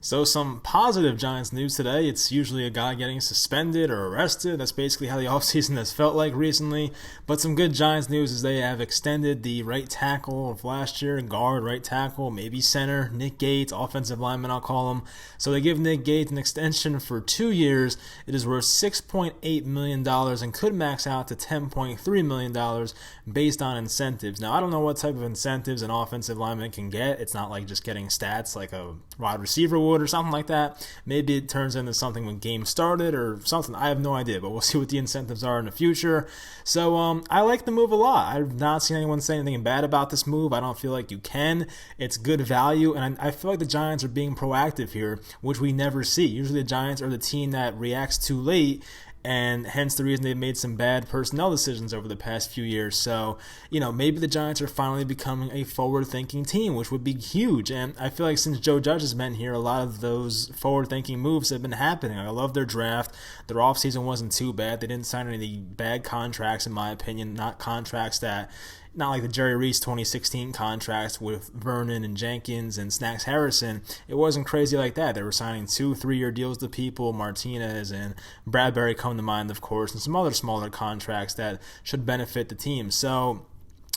So some positive Giants news today. It's usually a guy getting suspended or arrested. That's basically how the offseason has felt like recently. But some good Giants news is they have extended the right tackle of last year, guard, right tackle, maybe center, Nick Gates, offensive lineman I'll call him. So they give Nick Gates an extension for 2 years. It is worth $6.8 million and could max out to $10.3 million based on incentives. Now, I don't know what type of incentives an offensive lineman can get. It's not like just getting stats like a wide receiver would or something like that. Maybe it turns into something when games started or something. I have no idea, but we'll see what the incentives are in the future. So I like the move a lot. I've not seen anyone say anything bad about this move. I don't feel like you can. It's good value, and I feel like the Giants are being proactive here, which we never see. Usually the Giants are the team that reacts too late, and hence the reason they've made some bad personnel decisions over the past few years. So, maybe the Giants are finally becoming a forward-thinking team, which would be huge. And I feel like since Joe Judge has been here, a lot of those forward-thinking moves have been happening. I love their draft. Their offseason wasn't too bad. They didn't sign any bad contracts, in my opinion, not contracts that not like the Jerry Reese 2016 contracts with Vernon and Jenkins and Snacks Harrison. It wasn't crazy like that. They were signing 2-3 year deals to people. Martinez and Bradbury come to mind, of course, and some other smaller contracts that should benefit the team. So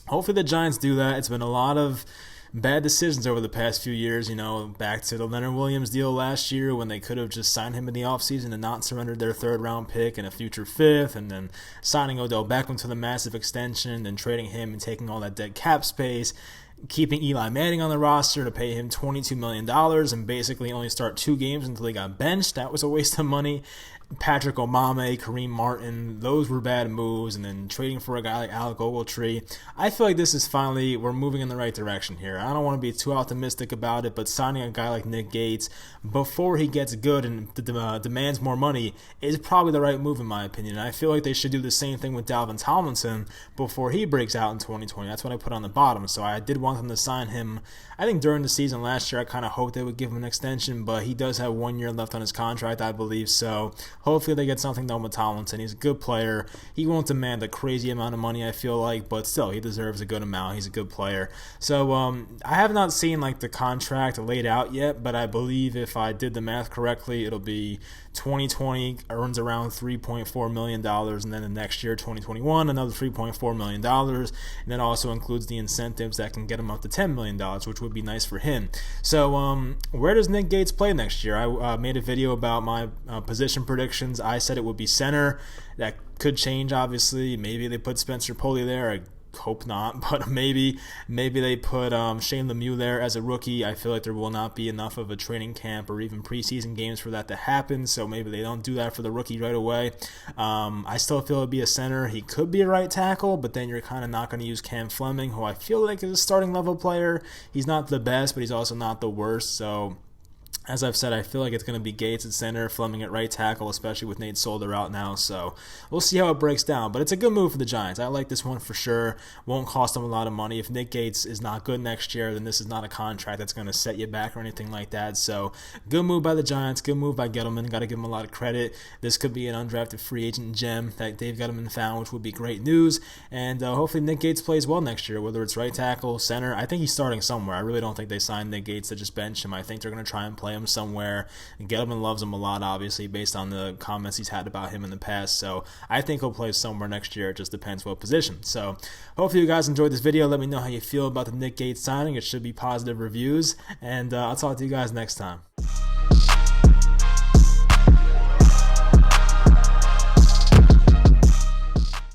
hopefully the Giants do that. It's been a lot of bad decisions over the past few years, back to the Leonard Williams deal last year when they could have just signed him in the offseason and not surrendered their third-round pick and a future fifth, and then signing Odell Beckham to the massive extension, then trading him and taking all that dead cap space, keeping Eli Manning on the roster to pay him $22 million and basically only start 2 games until he got benched. That was a waste of money. Patrick Omameh, Kareem Martin, those were bad moves, and then trading for a guy like Alec Ogletree. I feel like this is finally, we're moving in the right direction here. I don't want to be too optimistic about it, but signing a guy like Nick Gates before he gets good and demands more money is probably the right move in my opinion. And I feel like they should do the same thing with Dalvin Tomlinson before he breaks out in 2020. That's what I put on the bottom. So I did want them to sign him. I think during the season last year, I kind of hoped they would give him an extension, but he does have 1 year left on his contract, I believe. So hopefully they get something done with Tomlinson. He's a good player. He won't demand a crazy amount of money, I feel like, but still, he deserves a good amount. He's a good player. So I have not seen like the contract laid out yet, but I believe if I did the math correctly, it'll be 2020 earns around $3.4 million, and then the next year, 2021, another $3.4 million, and that also includes the incentives that can get him up to $10 million, which would be nice for him. So where does Nick Gates play next year? I made a video about my position predictions. I said it would be center. That could change, obviously. Maybe they put Spencer Pulley there. I hope not, but maybe they put Shane Lemieux there as a rookie. I feel like there will not be enough of a training camp or even preseason games for that to happen, so maybe they don't do that for the rookie right away. I still feel it'd be a center. He could be a right tackle, but then you're kind of not going to use Cam Fleming, who I feel like is a starting level player. He's not the best, but he's also not the worst, so as I've said, I feel like it's going to be Gates at center, Fleming at right tackle, especially with Nate Solder out now. So we'll see how it breaks down. But it's a good move for the Giants. I like this one for sure. Won't cost them a lot of money. If Nick Gates is not good next year, then this is not a contract that's going to set you back or anything like that. So good move by the Giants. Good move by Gettleman. Got to give him a lot of credit. This could be an undrafted free agent gem that Dave Gettleman found, which would be great news. And hopefully Nick Gates plays well next year, whether it's right tackle, center. I think he's starting somewhere. I really don't think they signed Nick Gates to just bench him. I think they're going to try and play him somewhere. And Gettleman loves him a lot, obviously, based on the comments he's had about him in the past. So I think he'll play somewhere next year. It just depends what position. So hopefully you guys enjoyed this video. Let me know how you feel about the Nick Gates signing. It should be positive reviews. And I'll talk to you guys next time.